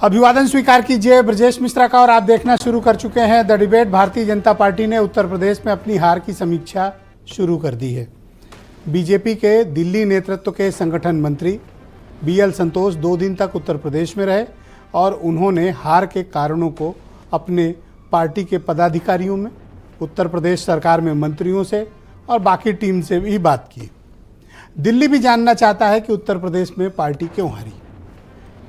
अभिवादन स्वीकार कीजिए ब्रजेश मिश्रा का। और आप देखना शुरू कर चुके हैं the debate. Bharatiya Janata party ने उत्तर प्रदेश में अपनी हार की समीक्षा शुरू कर दी है। बीजेपी के दिल्ली नेतृत्व के संगठन मंत्री BL संतोष 2 दिन तक उत्तर प्रदेश में रहे और उन्होंने हार के कारणों को अपने पार्टी के पदाधिकारियों में, उत्तर प्रदेश सरकार में मंत्रियों से और बाकी टीम से भी बात की। दिल्ली भी जानना चाहता है कि उत्तर प्रदेश में पार्टी क्यों हारी।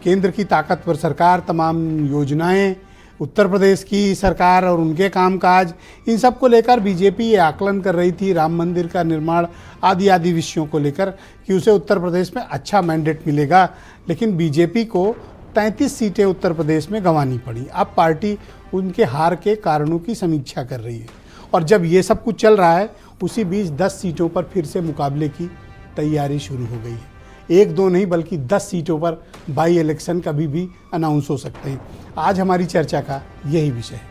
केंद्र की ताकतवर सरकार, तमाम योजनाएं, उत्तर प्रदेश की सरकार और उनके कामकाज, इन सब को लेकर बीजेपी ये आकलन कर रही थी, राम मंदिर का निर्माण आदि विषयों को लेकर, कि उसे उत्तर प्रदेश में अच्छा मैंडेट मिलेगा। लेकिन बीजेपी को 33 सीटें उत्तर प्रदेश में गंवानी पड़ी। अब पार्टी उनके हार के कारणों की समीक्षा कर रही है और जब ये सब कुछ चल रहा है उसी बीच 10 सीटों पर फिर से मुकाबले की तैयारी शुरू हो गई है। 1-2 नहीं बल्कि 10 सीटों पर बाई इलेक्शन कभी भी अनाउंस हो सकते हैं। आज हमारी चर्चा का यही विषय है।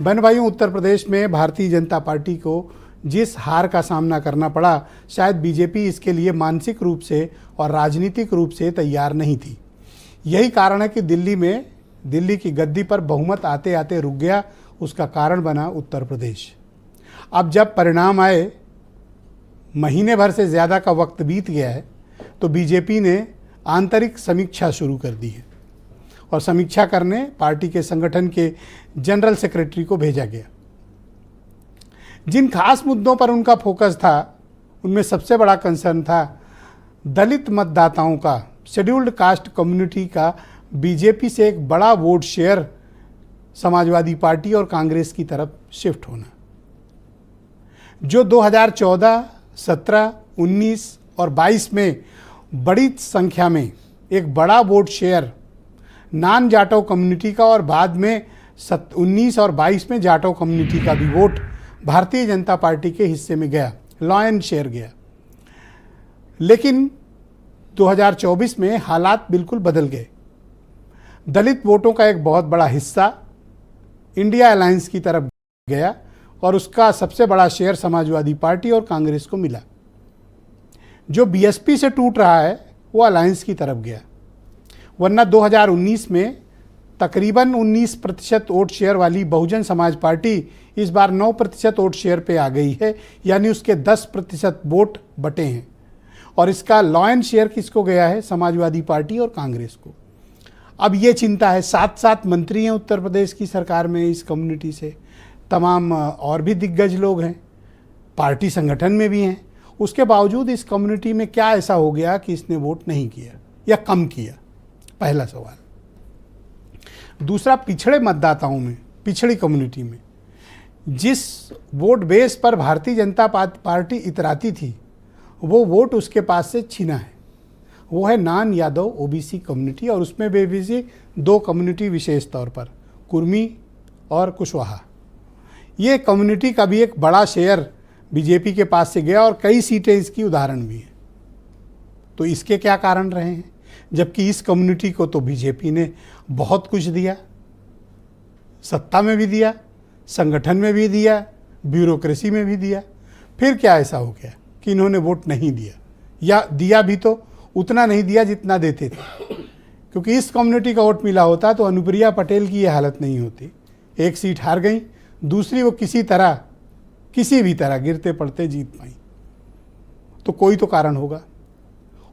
बहन भाइयों, उत्तर प्रदेश में भारतीय जनता पार्टी को जिस हार का सामना करना पड़ा, शायद बीजेपी इसके लिए मानसिक रूप से और राजनीतिक रूप से तैयार नहीं थी। यही कारण है कि दिल्ली की गद्दी पर बहुमत आते आते रुक गया। उसका कारण बना उत्तर प्रदेश। अब जब परिणाम आए, महीने भर से ज़्यादा का वक्त बीत गया है, तो बीजेपी ने आंतरिक समीक्षा शुरू कर दी है और समीक्षा करने पार्टी के संगठन के जनरल सेक्रेटरी को भेजा गया। जिन खास मुद्दों पर उनका फोकस था, उनमें सबसे बड़ा कंसर्न था दलित मतदाताओं का, शेड्यूल्ड कास्ट कम्युनिटी का बीजेपी से एक बड़ा वोट शेयर समाजवादी पार्टी और कांग्रेस की तरफ शिफ्ट होना। जो 2014, 17, 19 और 22 में बड़ी संख्या में एक बड़ा वोट शेयर नॉन जाटो कम्युनिटी का और बाद में 19 और 22 में जाटो कम्युनिटी का भी वोट भारतीय जनता पार्टी के हिस्से में गया, लॉयन शेयर गया। लेकिन 2024 में हालात बिल्कुल बदल गए। दलित वोटों का एक बहुत बड़ा हिस्सा इंडिया अलायंस की तरफ गया और उसका सबसे बड़ा शेयर समाजवादी पार्टी और कांग्रेस को मिला। जो BSP से टूट रहा है वो अलायंस की तरफ गया। वरना 2019 में तकरीबन 19% वोट शेयर वाली बहुजन समाज पार्टी इस बार 9% वोट शेयर पे आ गई है, यानी उसके 10% वोट बटे हैं। और इसका लॉयन शेयर किसको गया है? समाजवादी पार्टी और कांग्रेस को। अब ये चिंता है, 7 मंत्री हैं उत्तर प्रदेश की सरकार में इस कम्युनिटी से, तमाम और भी दिग्गज लोग हैं, पार्टी संगठन में भी हैं। उसके बावजूद इस कम्युनिटी में क्या ऐसा हो गया कि इसने वोट नहीं किया या कम किया? पहला सवाल। दूसरा, पिछड़े मतदाताओं में, पिछड़ी कम्युनिटी में जिस वोट बेस पर भारतीय जनता पार्टी इतराती थी, वो वोट उसके पास से छीना है। वो है नॉन यादव OBC कम्युनिटी और उसमें भी 2 कम्युनिटी विशेष तौर पर, कुर्मी और कुशवाहा। ये कम्युनिटी का भी एक बड़ा शेयर बीजेपी के पास से गया और कई सीटें इसकी उदाहरण भी हैं। तो इसके क्या कारण रहे हैं? जबकि इस कम्युनिटी को तो बीजेपी ने बहुत कुछ दिया, सत्ता में भी दिया, संगठन में भी दिया, ब्यूरोक्रेसी में भी दिया। फिर क्या ऐसा हो गया कि इन्होंने वोट नहीं दिया, या दिया भी तो उतना नहीं दिया जितना देते थे? क्योंकि इस कम्युनिटी का वोट मिला होता तो अनुप्रिया पटेल की ये हालत नहीं होती। 1 सीट हार गई, दूसरी वो किसी भी तरह गिरते पड़ते जीत पाई। तो कोई तो कारण होगा।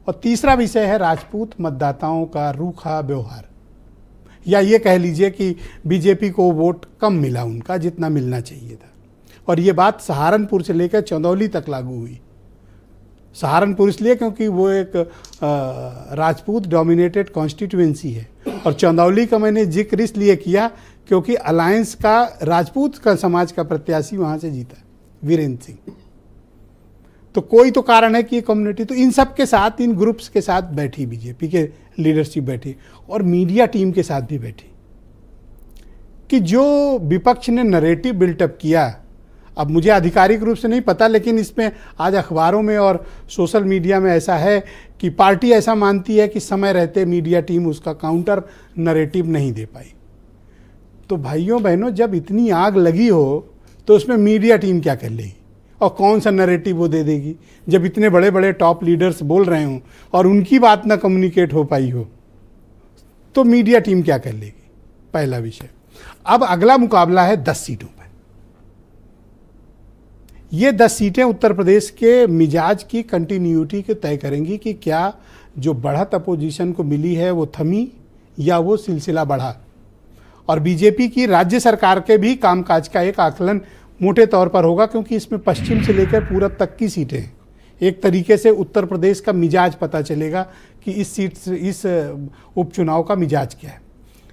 और तीसरा विषय है राजपूत मतदाताओं का रूखा व्यवहार, या ये कह लीजिए कि बीजेपी को वोट कम मिला उनका जितना मिलना चाहिए था। और ये बात सहारनपुर से लेकर चंदौली तक लागू हुई। सहारनपुर इसलिए क्योंकि वो एक राजपूत डोमिनेटेड कॉन्स्टिट्यूएंसी है, और चंदौली का मैंने जिक्र इसलिए किया क्योंकि अलायंस का राजपूत का समाज का प्रत्याशी वहाँ से जीता, वीरेंद्र सिंह। तो कोई तो कारण है कि ये कम्युनिटी, तो इन सब के साथ, इन ग्रुप्स के साथ बैठी बीजेपी के लीडरशिप बैठी और मीडिया टीम के साथ भी बैठी कि जो विपक्ष ने नरेटिव बिल्टअप किया, अब मुझे आधिकारिक रूप से नहीं पता, लेकिन इसमें आज अखबारों में और सोशल मीडिया में ऐसा है कि पार्टी ऐसा मानती है कि समय रहते मीडिया टीम उसका काउंटर नरेटिव नहीं दे पाई। तो भाइयों बहनों, जब इतनी आग लगी हो तो उसमें मीडिया टीम क्या कर लेगी और कौन सा नरेटिव वो दे देगी? जब इतने बड़े बड़े टॉप लीडर्स बोल रहे हों और उनकी बात ना कम्युनिकेट हो पाई हो, तो मीडिया टीम क्या कर लेगी, पहला विषय। अब अगला मुकाबला है 10 सीटों पर। ये 10 सीटें उत्तर प्रदेश के मिजाज की कंटिन्यूटी को तय करेंगी कि क्या जो बढ़त अपोजिशन को मिली है वो थमी या वो सिलसिला बढ़ा। और बीजेपी की राज्य सरकार के भी कामकाज का एक आकलन मोटे तौर पर होगा, क्योंकि इसमें पश्चिम से लेकर पूरब तक की सीटें हैं। एक तरीके से उत्तर प्रदेश का मिजाज पता चलेगा कि इस उपचुनाव का मिजाज क्या है।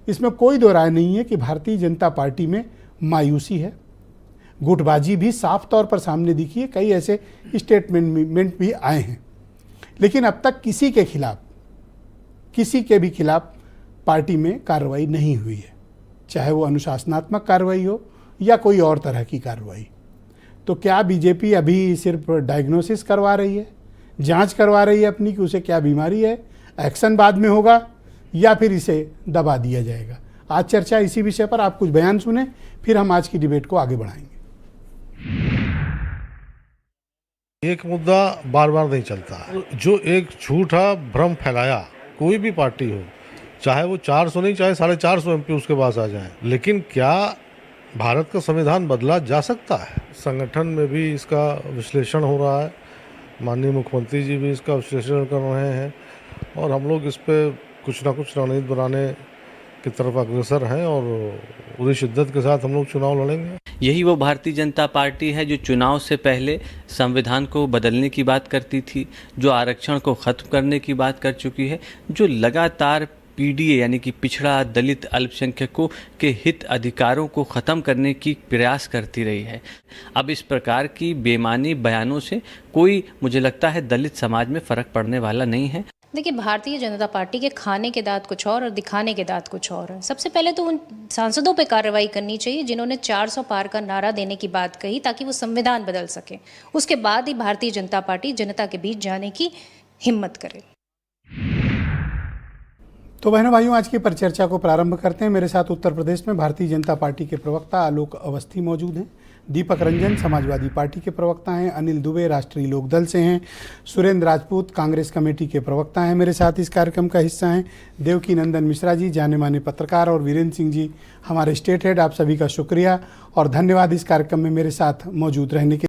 इसमें कोई दो राय नहीं है कि भारतीय जनता पार्टी में मायूसी है, गुटबाजी भी साफ तौर पर सामने दिखी है, कई ऐसे स्टेटमेंट भी आए हैं। लेकिन अब तक किसी के भी खिलाफ पार्टी में कार्रवाई नहीं हुई है, चाहे वो अनुशासनात्मक कार्रवाई हो या कोई और तरह की कार्रवाई। तो क्या बीजेपी अभी सिर्फ डायग्नोसिस करवा रही है, जांच करवा रही है अपनी कि उसे क्या बीमारी है, एक्शन बाद में होगा या फिर इसे दबा दिया जाएगा? आज चर्चा इसी विषय पर। आप कुछ बयान सुने, फिर हम आज की डिबेट को आगे बढ़ाएंगे। एक मुद्दा बार बार नहीं चलता। जो एक झूठा भ्रम फैलाया, कोई भी पार्टी हो, चाहे वो 400 नहीं चाहे 450 एमपी उसके पास आ जाए, लेकिन क्या भारत का संविधान बदला जा सकता है? संगठन में भी इसका विश्लेषण हो रहा है, माननीय मुख्यमंत्री जी भी इसका विश्लेषण कर रहे हैं और हम लोग इस पे कुछ ना कुछ रणनीति बनाने की तरफ अग्रसर हैं और पूरी शिद्दत के साथ हम लोग चुनाव लड़ेंगे। यही वो भारतीय जनता पार्टी है जो चुनाव से पहले संविधान को बदलने की बात करती थी, जो आरक्षण को खत्म करने की बात कर चुकी है, जो लगातार पीडीए यानी कि पिछड़ा दलित अल्पसंख्यकों के हित अधिकारों को ख़त्म करने की प्रयास करती रही है। अब इस प्रकार की बेमानी बयानों से कोई, मुझे लगता है, दलित समाज में फ़र्क पड़ने वाला नहीं है। देखिए, भारतीय जनता पार्टी के खाने के दांत कुछ और दिखाने के दांत कुछ और है। सबसे पहले तो उन सांसदों पे कार्रवाई करनी चाहिए जिन्होंने 400 पार का नारा देने की बात कही ताकि वो संविधान बदल सके। उसके बाद ही भारतीय जनता पार्टी जनता के बीच जाने की हिम्मत करे। तो बहनों भाइयों, आज की परिचर्चा को प्रारंभ करते हैं। मेरे साथ उत्तर प्रदेश में भारतीय जनता पार्टी के प्रवक्ता आलोक अवस्थी मौजूद हैं, दीपक रंजन समाजवादी पार्टी के प्रवक्ता हैं, अनिल दुबे राष्ट्रीय लोकदल से हैं, सुरेंद्र राजपूत कांग्रेस कमेटी के प्रवक्ता हैं। मेरे साथ इस कार्यक्रम का हिस्सा हैं देवकी नंदन मिश्रा जी, जाने माने पत्रकार, और वीरेंद्र सिंह जी हमारे स्टेट हेड। आप सभी का शुक्रिया और धन्यवाद इस कार्यक्रम में मेरे साथ मौजूद रहने के